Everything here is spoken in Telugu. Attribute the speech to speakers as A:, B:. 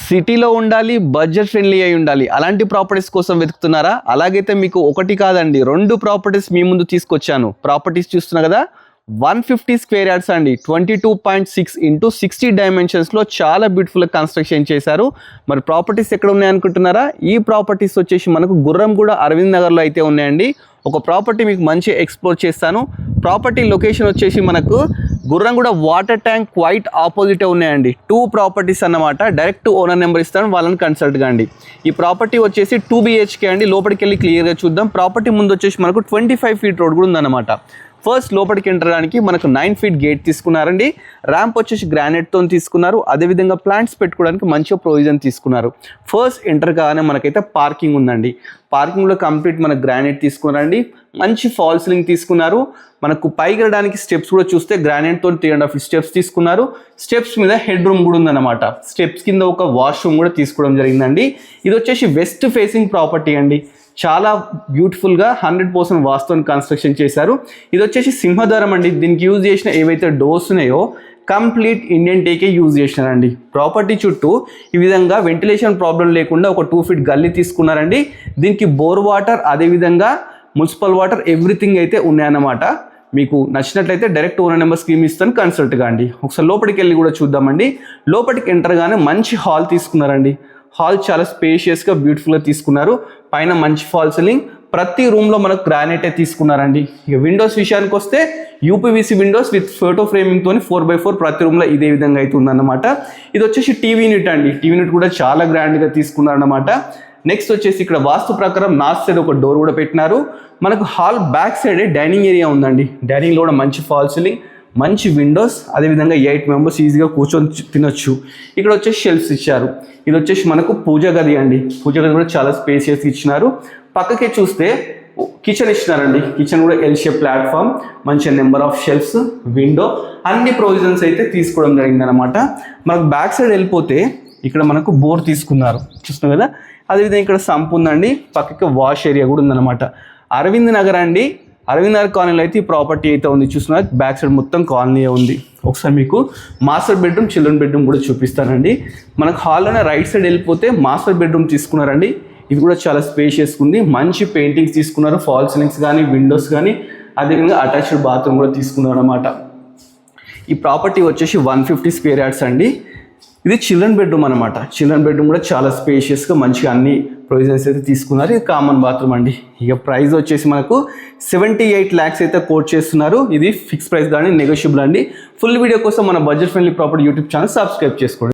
A: సిటీలో ఉండాలి, బడ్జెట్ ఫ్రెండ్లీ అయి ఉండాలి. అలాంటి ప్రాపర్టీస్ కోసం వెతుకుతున్నారా? అలాగైతే మీకు ఒకటి కాదండి 2 ప్రాపర్టీస్ మీ ముందు తీసుకొచ్చాను. ప్రాపర్టీస్ చూస్తున్నారు కదా, 150 స్క్వేర్ యార్డ్స్ అండి, 22.6 ఇంటూ 60 డైమెన్షన్స్లో చాలా బ్యూటిఫుల్గా కన్స్ట్రక్షన్ చేశారు. మరి ప్రాపర్టీస్ ఎక్కడ ఉన్నాయనుకుంటున్నారా? ఈ ప్రాపర్టీస్ వచ్చేసి మనకు గుర్రంగూడ అరవింద్ నగర్లో అయితే ఉన్నాయండి. ఒక ప్రాపర్టీ మీకు మంచి ఎక్స్ప్లోర్ చేస్తాను. ప్రాపర్టీ లొకేషన్ వచ్చేసి మనకు గుర్రంగూడ వాటర్ ట్యాంక్ క్వైట్ ఆపోజిటే ఉన్నాయండి. 2 ప్రాపర్టీస్ అన్నమాట. డైరెక్ట్ ఓనర్ నెంబర్ ఇస్తాను, వాళ్ళని కన్సల్ట్ కండి. ఈ ప్రాపర్టీ వచ్చేసి 2 BHK అండి. లోపలికి వెళ్ళి క్లియర్గా చూద్దాం. ప్రాపర్టీ ముందు వచ్చేసి మనకు 25 ఫీట్ రోడ్ కూడా ఉందన్నమాట. ఫస్ట్ లోపలికి ఎంటర్డానికి మనకు 9 ఫీట్ గేట్ తీసుకున్నారండి. ర్యాంప్ వచ్చేసి గ్రానైట్తో తీసుకున్నారు. అదేవిధంగా ప్లాంట్స్ పెట్టుకోవడానికి మంచిగా ప్రొవిజన్ తీసుకున్నారు. ఫస్ట్ ఎంటర్ కాగానే మనకైతే పార్కింగ్ ఉందండి. పార్కింగ్లో కంప్లీట్ మనకు గ్రానైట్ తీసుకున్నారండి. మంచి ఫాల్ సీలింగ్ తీసుకున్నారు. మనకు పైకి వెళ్ళడానికి స్టెప్స్ కూడా చూస్తే గ్రానైట్తో 3.5 స్టెప్స్ తీసుకున్నారు. స్టెప్స్ మీద హెడ్ రూమ్ కూడా ఉందన్నమాట. స్టెప్స్ కింద ఒక వాష్రూమ్ కూడా తీసుకోవడం జరిగిందండి. ఇది వచ్చేసి వెస్ట్ ఫేసింగ్ ప్రాపర్టీ అండి. చాలా బ్యూటిఫుల్గా 100% వాస్తుని కన్స్ట్రక్షన్ చేశారు. ఇది వచ్చేసి సింహద్వారం అండి. దీనికి యూజ్ చేసిన ఏవైతే డోర్స్ ఉన్నాయో కంప్లీట్ ఇండియన్ టేకే యూజ్ చేసినారండి. ప్రాపర్టీ చుట్టూ ఈ విధంగా వెంటిలేషన్ ప్రాబ్లం లేకుండా ఒక 2 ఫీట్ గల్లీ తీసుకున్నారండి. దీనికి బోర్ వాటర్, అదేవిధంగా మున్సిపల్ వాటర్, ఎవ్రీథింగ్ అయితే ఉన్నాయన్నమాట. మీకు నచ్చినట్లయితే డైరెక్ట్ ఓనర్ నెంబర్ స్కీమ్ ఇస్తాను, కన్సల్ట్ కాండి. ఒకసారి లోపలికి వెళ్ళి కూడా చూద్దామండి. లోపలికి ఎంటర్గానే మంచి హాల్ తీసుకున్నారండి. హాల్ చాలా స్పేషియస్గా బ్యూటిఫుల్గా తీసుకున్నారు. పైన మంచి ఫాల్ సీలింగ్, ప్రతి రూమ్లో మనకు గ్రానైటే తీసుకున్నారండి. ఇక విండోస్ విషయానికి వస్తే UPVC విండోస్ విత్ ఫోటో ఫ్రేమింగ్తో 4x4 ప్రతి రూమ్లో ఇదే విధంగా అయితే ఉందన్నమాట. ఇది వచ్చేసి టీవీ యూనిట్ అండి. టీవీ యూనిట్ కూడా చాలా గ్రాండ్గా తీసుకున్నారన్నమాట. నెక్స్ట్ వచ్చేసి ఇక్కడ వాస్తు ప్రకారం నార్త్ సైడ్ ఒక డోర్ కూడా పెట్టినారు. మనకు హాల్ బ్యాక్ సైడే డైనింగ్ ఏరియా ఉందండి. డైనింగ్లో కూడా మంచి ఫాల్ సీలింగ్, మంచి విండోస్, అదేవిధంగా 8 మెంబర్స్ ఈజీగా కూర్చొని తినొచ్చు. ఇక్కడ వచ్చేసి షెల్ఫ్స్ ఇచ్చారు. ఇది వచ్చేసి మనకు పూజ గది అండి. పూజ గది కూడా చాలా స్పేసియస్గా ఇచ్చినారు. పక్కకే చూస్తే కిచెన్ ఇచ్చినారండి. కిచెన్ కూడా ఎల్ షేప్ ప్లాట్ఫామ్, మంచి నెంబర్ ఆఫ్ షెల్ఫ్స్, విండో, అన్ని ప్రొవిజన్స్ అయితే తీసుకోవడం జరిగిందనమాట. మనకు బ్యాక్ సైడ్ వెళ్ళిపోతే ఇక్కడ మనకు బోర్ తీసుకున్నారు, చూస్తున్నాం కదా. అదేవిధంగా ఇక్కడ సంప్ ఉందండి. పక్కకి వాష్ ఏరియా కూడా ఉందన్నమాట. అరవింద్ నగర్ అండి. అరవింద్ నగర్ కాలనీలో అయితే ఈ ప్రాపర్టీ అయితే ఉంది, చూస్తున్నారు. బ్యాక్ సైడ్ మొత్తం కాలనీ ఉంది. ఒకసారి మీకు మాస్టర్ బెడ్రూమ్, చిల్డ్రన్ బెడ్రూమ్ కూడా చూపిస్తానండి. మనకు హాల్లోనే రైట్ సైడ్ వెళ్ళిపోతే మాస్టర్ బెడ్రూమ్ తీసుకున్నారండి. ఇది కూడా చాలా స్పేషియస్గా ఉంది. మంచి పెయింటింగ్స్ తీసుకున్నారు, ఫాల్ సీలింగ్స్ కానీ, విండోస్ కానీ, అదేవిధంగా అటాచ్డ్ బాత్రూమ్ కూడా తీసుకున్నారు అనమాట. ఈ ప్రాపర్టీ వచ్చేసి 150 స్క్వేర్ యార్డ్స్ అండి. ఇది చిల్డ్రన్ బెడ్రూమ్ అనమాట. చిల్డ్రన్ బెడ్రూమ్ కూడా చాలా స్పేషియస్గా మంచిగా అన్ని ప్రొవిజన్స్ అయితే తీసుకున్నారు. ఇది కామన్ బాత్రూమ్ అండి. ఇక ప్రైస్ వచ్చేసి మనకు 78 lakhs అయితే కోట్ చేస్తున్నారు. ఇది ఫిక్స్ ప్రైస్ కానీ నెగోషియబుల్ అండి. ఫుల్ వీడియో కోసం మన budget friendly property YouTube channel subscribe చేసుకోండి.